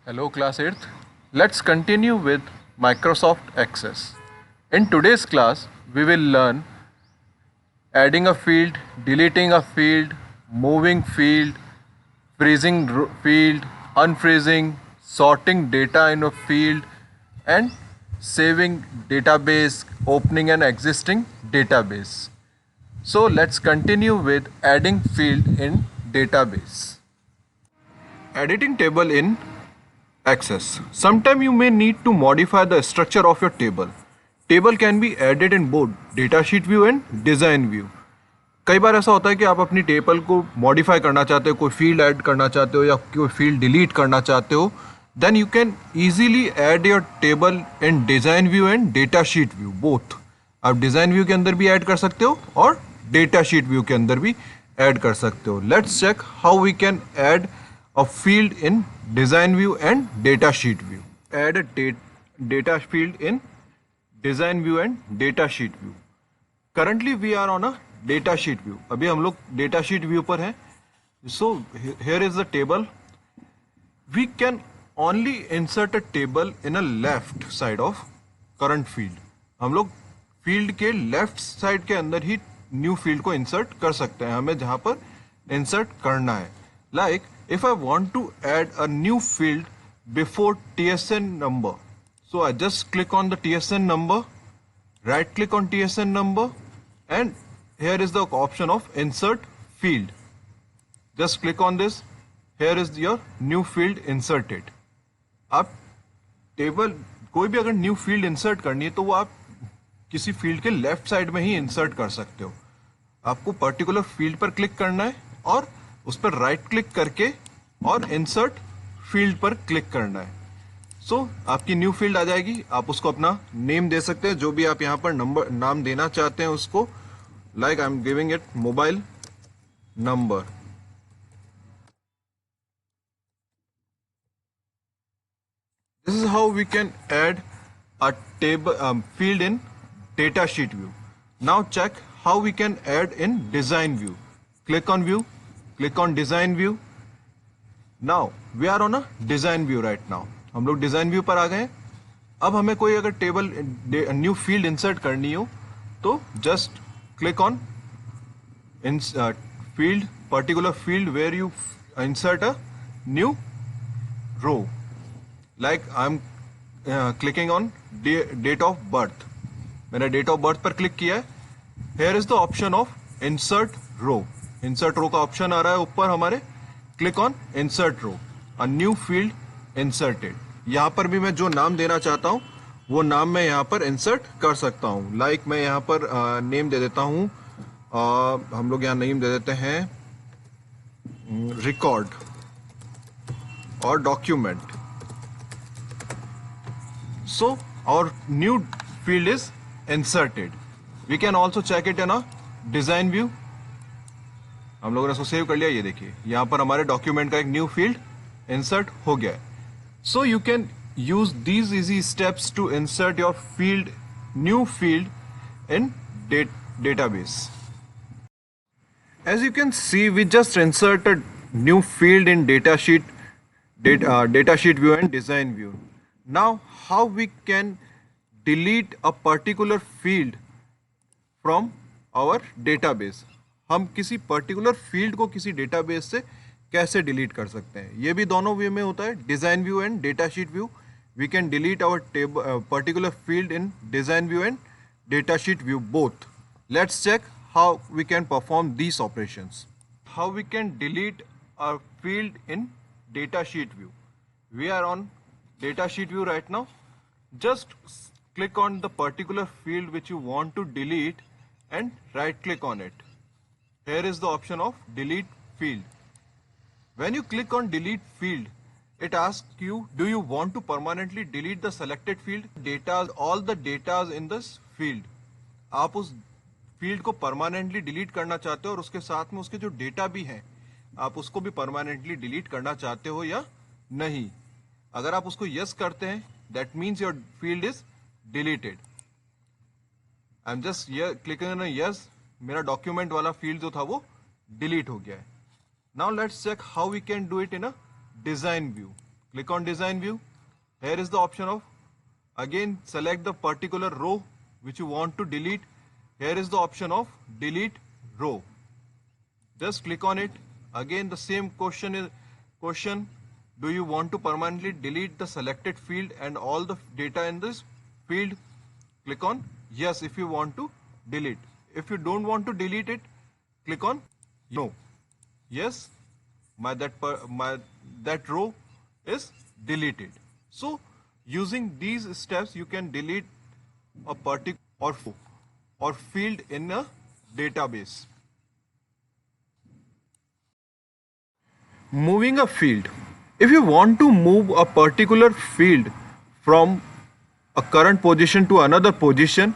Hello class 8th. Let's continue with Microsoft Access. In today's class, we will learn adding a field, deleting a field, moving field, freezing field, unfreezing, sorting data in a field, and saving database, opening an existing database. So let's continue with adding field in database. Editing table in Access. Sometime you may need to modify the structure of your table. Table can be added in both datasheet view and design view. कई बार ऐसा होता है कि आप अपनी table को modify करना चाहते हो, कोई फील्ड ऐड करना चाहते हो या कोई फील्ड डिलीट करना चाहते हो, then you can easily add your table in design view and data sheet view both. आप डिज़ाइन व्यू के अंदर भी ऐड कर सकते हो और डेटा शीट व्यू के अंदर भी ऐड कर सकते हो. Let's check how we can add a field in design view and data sheet view. Add a data field in design view and data sheet view. Currently we are on a data sheet view. अभी हम लोग data sheet view पर हैं. So here is the table. We can only insert a table in a left side of current field. हम लोग field के left side के अंदर ही new field को insert कर सकते हैं. हमें जहाँ पर insert करना है. Like if I want to add a new field before TSN number, so I just click on the TSN number, right click on TSN number, and here is the option of insert field. Just click on this. Here is your new field inserted. आप table कोई भी अगर new field insert करनी है तो वो आप किसी फील्ड के लेफ्ट साइड में ही इंसर्ट कर सकते हो. आपको पर्टिकुलर फील्ड पर क्लिक करना है और उस पर राइट क्लिक करके और इंसर्ट फील्ड पर क्लिक करना है. सो आपकी न्यू फील्ड आ जाएगी. आप उसको अपना नेम दे सकते हैं, जो भी आप यहाँ पर नंबर नाम देना चाहते हैं उसको. Like I am giving it mobile number. This is how we can add a table field in data sheet view. Now check how we can add in design view. Click on view. Click on design view. Now we are on a design view right now. हम लोग design view पर आ गए. अब हमें कोई अगर table new field insert करनी हो तो just click on field particular field where you insert a new row. Like I am clicking on date of birth. मैंने डेट ऑफ बर्थ पर क्लिक किया है. Here is the option of insert row. Insert row का option आ रहा है ऊपर हमारे. Click on insert row. A new field inserted. यहाँ पर भी मैं जो नाम देना चाहता हूँ वो नाम मैं यहाँ पर इंसर्ट कर सकता हूँ. लाइक मैं यहाँ पर नेम दे देता हूँ. हम लोग यहाँ नेम दे देते हैं रिकॉर्ड और document. So our new field is inserted. We can also check it in a design view. हम लोगों ने इसको सेव कर लिया. ये देखिए यहाँ पर हमारे डॉक्यूमेंट का एक न्यू फील्ड इंसर्ट हो गया है. So you can use these easy steps to insert your field new field in database. As you can see, we just inserted new field in datasheet view and design view. Now how we can delete a particular field from our database. हम किसी particular field को किसी database से कैसे delete कर सकते हैं. ये भी दोनों व्यू में होता है, design view and data sheet view. We can delete our particular field in design view and data sheet view both. Let's check how we can perform these operations. How we can delete a field in data sheet view. We are on data sheet view right now. Just click on the particular field which you want to delete and right click on it. Here is the option of delete field. When you click on delete field, it asks you, do you want to permanently delete the selected field? Data, all the data in this field. आप उस field को permanently delete करना चाहते हो और उसके साथ में उसके जो डेटा भी हैं आप उसको भी परमानेंटली डिलीट करना चाहते हो या नहीं. अगर आप उसको यस करते हैं that means your field is deleted. I am just clicking on yes. मेरा डॉक्यूमेंट वाला फील्ड जो था वो डिलीट हो गया है. Now let's check how we can do it in a design view. Click on design view. Here is the option of, again select the particular row which you want to delete. Here is the option of delete row. Just click on it. Again the same question, do you want to permanently delete the selected field and all the data in this field? Click on yes if you want to delete. If you don't want to delete it, click on no. Yes, that row is deleted. So using these steps you can delete a particular or field in a database. Moving a field. If you want to move a particular field from a current position to another position,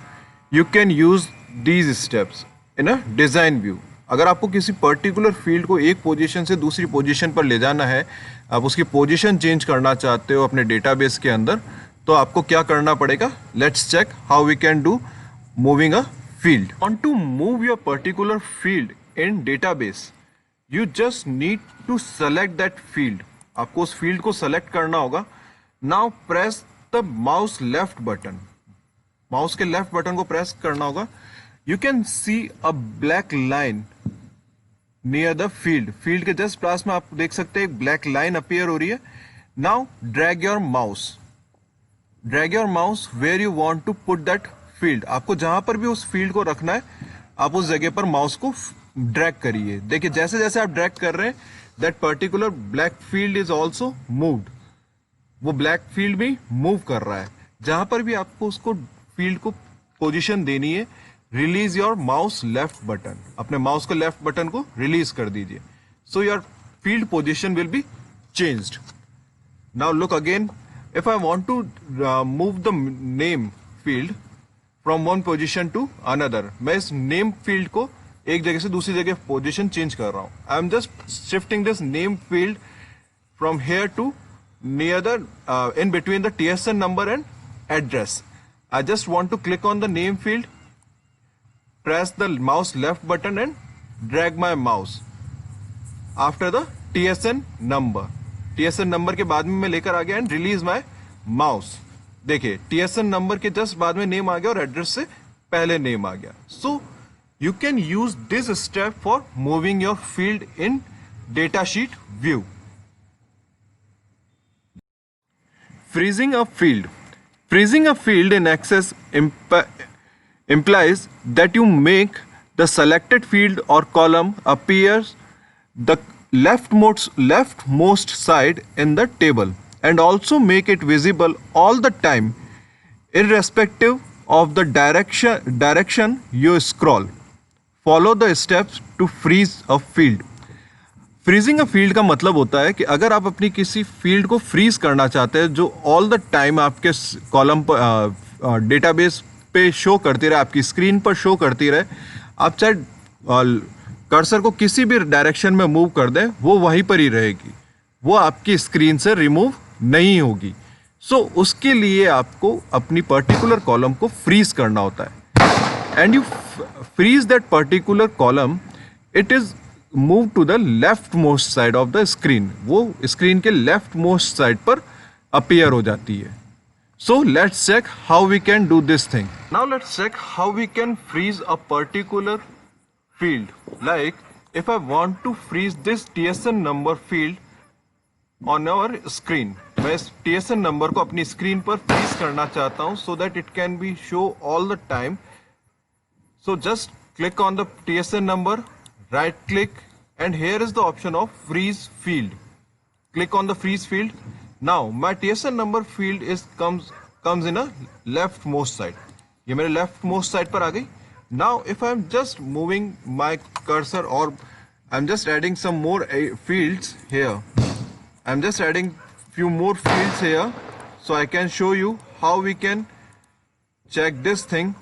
you can use these steps in a design view. अगर आपको किसी particular field को एक position से दूसरी position पर ले जाना है, आप उसकी पोजीशन चेंज करना चाहते हो अपने डेटाबेस के अंदर, तो आपको क्या करना पड़ेगा? Let's check how we can do moving a field. Want to move your particular field in database, you just need to select that field. आपको उस फील्ड को सेलेक्ट करना होगा. Now press the mouse left button. Mouse के left button को press करना होगा. You can see a black line near the field. Field के जस्ट पास में आप देख सकते हैं एक ब्लैक लाइन अपीयर हो रही है. Now drag your mouse. Drag your mouse where you want to put that field. आपको जहां पर भी उस फील्ड को रखना है, आप उस जगह पर माउस को ड्रैग करिए. देखिए जैसे जैसे आप ड्रैग कर रहे हैं, that particular black field is also moved. वो ब्लैक फील्ड भी मूव कर रहा है. जहां पर भी आपको उसको फील्ड को पोजीशन देनी है, release your mouse left button. अपने माउस के लेफ्ट बटन को रिलीज कर दीजिए. So your field position will be changed. Now look again. If I want to move the name field from one position to another, मैं इस name field को एक जगह से दूसरी जगह पोजीशन चेंज कर रहा हूं. I am just shifting this name field from here to near the in between the TSN number and address. I just want to click on the name field, press the mouse left button and drag my mouse after the TSN number. TSN number के बाद में मैं लेकर आ गया and release my mouse. देखिए TSN number के just बाद में नेम आ गया और एड्रेस से पहले नेम आ गया. So you can use this step for moving your field in datasheet view. Freezing a field. Freezing a field in Access implies that you make the selected field or column appear the leftmost side in the table and also make it visible all the time irrespective of the direction you scroll. Follow the steps to freeze a field. Freezing a field का मतलब होता है कि अगर आप अपनी किसी field को फ्रीज करना चाहते हैं जो ऑल द टाइम आपके कॉलम पर डेटाबेस पे शो करती रहे, आपकी स्क्रीन पर शो करती रहे, आप चाहे कर्सर को किसी भी डायरेक्शन में मूव कर दें, वो वहीं पर ही रहेगी, वो आपकी स्क्रीन से रिमूव नहीं होगी. सो उसके लिए आपको अपनी पर्टिकुलर कॉलम को फ्रीज करना होता है. And you freeze that particular column, it is move to the left most side of the screen. वो स्क्रीन के लेफ्ट मोस्ट साइड पर अपीयर हो जाती है. So let's check how we can do this thing. Now let's check how we can freeze a particular field. Like if I want to freeze this TSN number field on our screen. मैं इस TSN number को अपनी screen पर freeze करना चाहता हूं so that it can be show all the time. So just click on the TSN number, right click, and here is the option of freeze field. Click on the freeze field. Now my TSN number field comes in a leftmost side. ये मेरे leftmost side पर आ गई. Now if I'm just moving my cursor or I'm just adding some more fields here, I'm just adding few more fields here so I can show you how we can check this thing.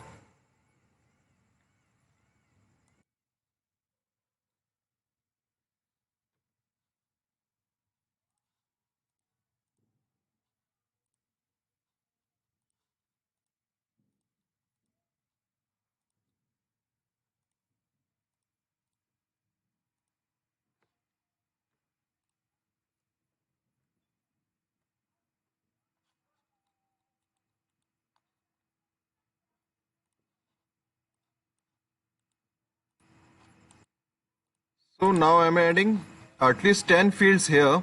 So now I'm adding at least 10 fields here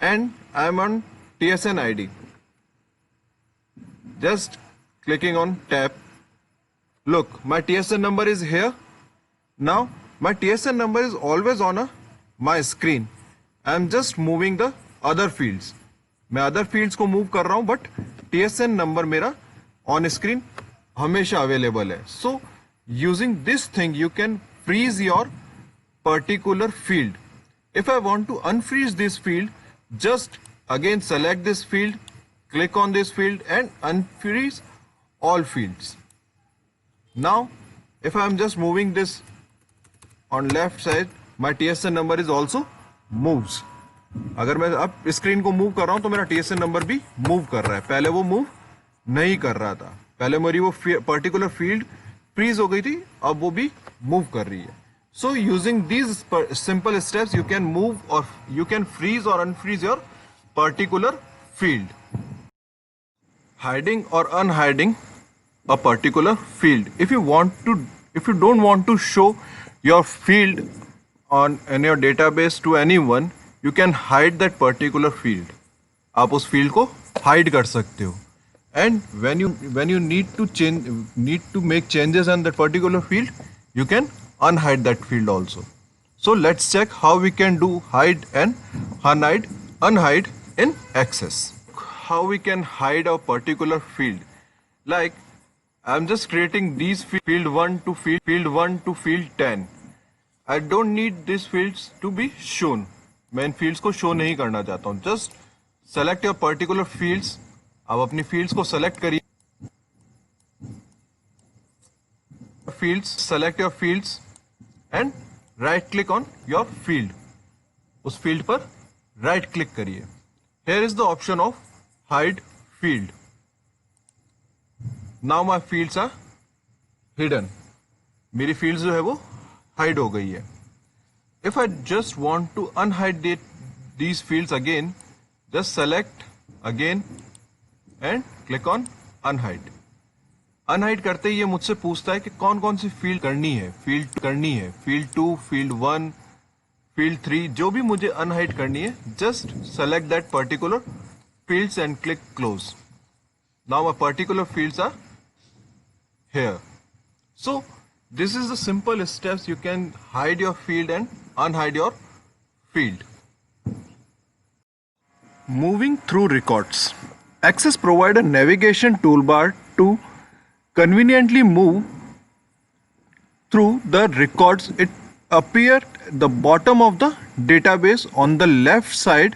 and I'm on TSN ID. Just clicking on tab. Look, my TSN number is here. Now my TSN number is always on my screen. I'm just moving the other fields. मैं other fields को move कर रहा हूँ, but TSN number मेरा on screen हमेशा available है. So using this thing you can freeze your particular field. If I want to unfreeze this field, just again select this field, click on this field and unfreeze all fields. Now if I am just moving this on left side, my TSN number is also moves. अगर मैं अब screen को move कर रहा हूं तो मेरा TSN number भी मूव कर रहा है. पहले वो मूव नहीं कर रहा था, पहले मेरी वो पर्टिकुलर फील्ड फ्रीज हो गई थी, अब वो भी मूव कर रही है. So using these simple steps you can move or you can freeze or unfreeze your particular field. Hiding or unhiding a particular field. If you don't want to show your field in your database to anyone, you can hide that particular field. आप उस field को hide कर सकते हो. And when you need to make changes on that particular field, you can unhide that field also. So let's check how we can do hide and unhide in Access. How we can hide a particular field. Like I'm just creating these field 1 to field 10. I don't need these fields to be shown. मैं इन fields को show नहीं करना चाहता हूँ. Just select your particular fields. आप अपनी fields को select करिए. Select your fields and right click on your field. उस field पर right click करिए. Here is the option of hide field. Now my fields are hidden. मेरी fields जो है वो hide हो गई है. If I just want to unhide these fields again, just select again and click on unhide. Unhide करते ही ये मुझसे पूछता है कि कौन कौन सी फील्ड करनी है. फील्ड 2, फील्ड 1, फील्ड 3, जो भी मुझे अनहाइड करनी है, just select that particular fields and click close. Now my particular fields are here. So this is the simple steps you can hide your field and unhide your field. Moving through records. Access provides a navigation toolbar to conveniently move through the records. It appears at the bottom of the database on the left side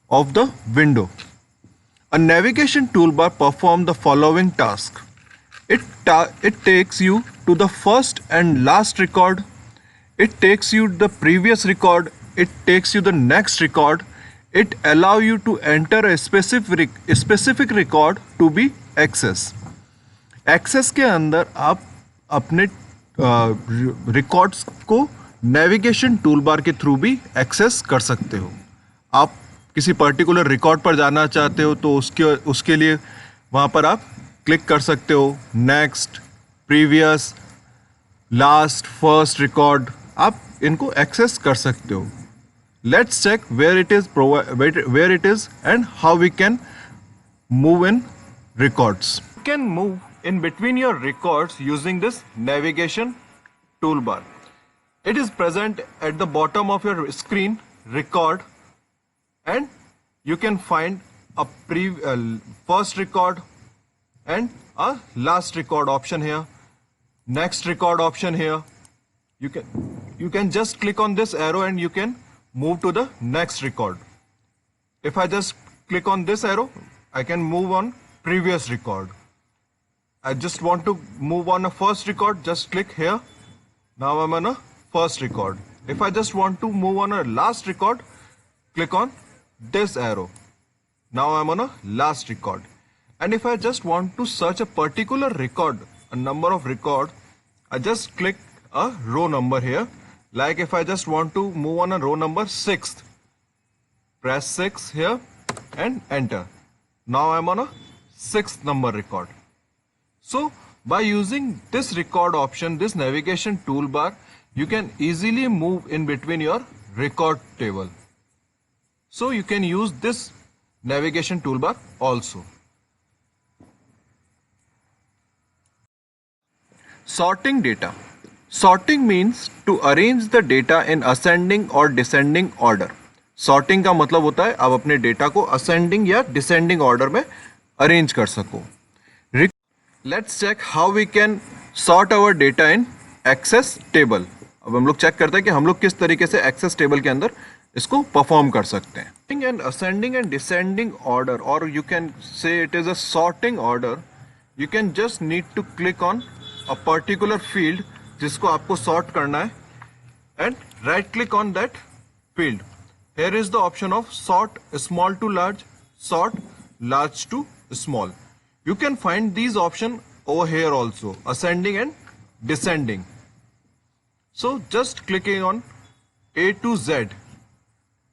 of the window. A navigation toolbar performs the following task. It takes you to the first and last record. It takes you the previous record. It takes you the next record. It allows you to enter a specific record to be accessed. Access के अंदर आप अपने records को navigation toolbar के through भी access कर सकते हो. आप किसी पर्टिकुलर रिकॉर्ड पर जाना चाहते हो तो उसके लिए वहाँ पर आप क्लिक कर सकते हो. Next, previous, last, first record, आप इनको एक्सेस कर सकते हो. Let's check where it is and how we can move in records. You can move in between your records using this navigation toolbar. It is present at the bottom of your screen, record, and you can find a first record and a last record option here, next record option here. You can just click on this arrow and you can move to the next record. If I just click on this arrow, I can move on previous record. I just want to move on a first record, just click here. Now I'm on a first record. If I just want to move on a last record, click on this arrow. Now I'm on a last record. And if I just want to search a particular record, a number of record, I just click a row number here. Like if I just want to move on a row number 6, press 6 here and enter. Now I'm on a 6th number record. So by using this record option, this navigation toolbar, you can easily move in between your record table. So you can use this navigation toolbar also. Sorting data. Sorting means to arrange the data in ascending or descending order. Sorting का मतलब होता है आप अपने data को ascending या descending order में arrange कर सको. Let's check how we can sort our data in Access table. अब हम लोग चेक करते हैं कि हम लोग किस तरीके से Access table के अंदर इसको परफॉर्म कर सकते हैं. And ascending and descending order, or you can say it is a sorting order. You can just need to click on a particular field जिसको आपको sort करना है and right click on that field. Here is the option of sort small to large, sort large to small. You can find these options over here also, ascending and descending. So just clicking on A to Z.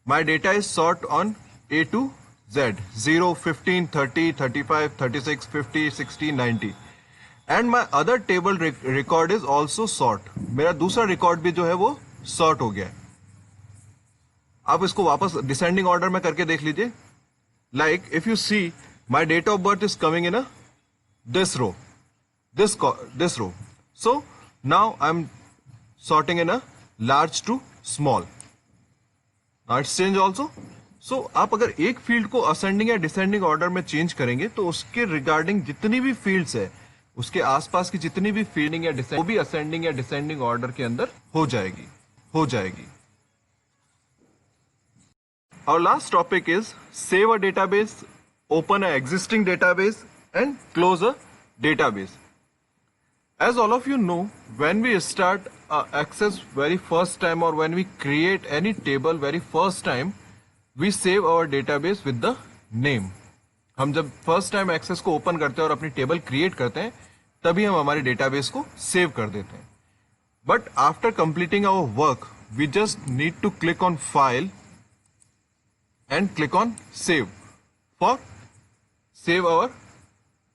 My data is sort on A to Z, 0, 15, 30, 35, 36, 50, 60, 90. And my other table record is also sort. मेरा दूसरा record भी जो है वो sort हो गया है. आप इसको वापस descending order में करके देख लीजिए. Like if you see, my date of birth is coming in this row, this row. So now I'm sorting in a large to small. Now it's change also. So आप अगर एक field को ascending या descending order में change करेंगे तो उसके regarding जितनी भी फील्ड्स है, उसके आसपास की जितनी भी फील्डिंग या डिसेंडिंग, वो भी असेंडिंग या डिसेंडिंग ऑर्डर के अंदर हो जाएगी. Our last topic is save a database, open an existing database and close a database. As all of you know, when we start Access very first time or when we create any table very first time, we save our database with the name. हम जब first time access को open करते हैं और अपनी table create करते हैं तभी हम हमारे डेटाबेस को सेव कर देते हैं. But after completing our work we just need to click on file and click on save for save our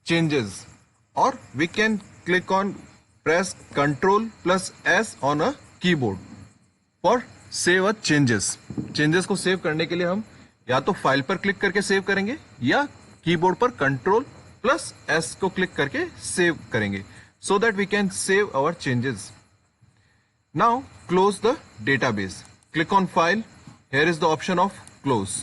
changes, or we can click on press Ctrl plus S on a keyboard for save a changes को save करने के लिए हम या तो file पर click करके save करेंगे या कीबोर्ड पर Ctrl plus S को क्लिक करके सेव करेंगे, so that we can save our changes. Now close the database. Click on file. Here is the option of close.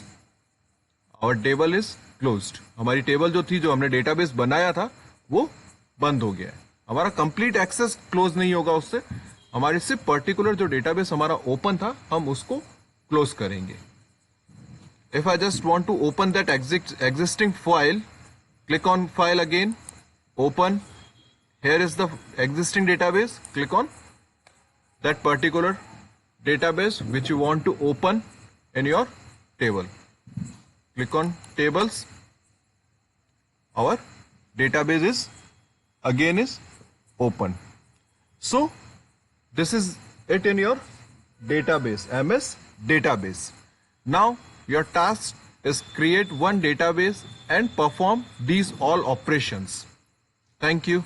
Our table is closed. हमारी table जो थी, जो हमने database बनाया था, वो बंद हो गया है. हमारा कंप्लीट एक्सेस क्लोज नहीं होगा उससे, हमारे सिर्फ पर्टिकुलर जो डेटाबेस हमारा ओपन था हम उसको क्लोज करेंगे. If I just want to open that existing file, click on file again, open. Here is the existing database. Click on that particular database which you want to open in your table. Click on tables. Our database is open. So this is it in your database, MS database. Now your task is create one database and perform these all operations. Thank you.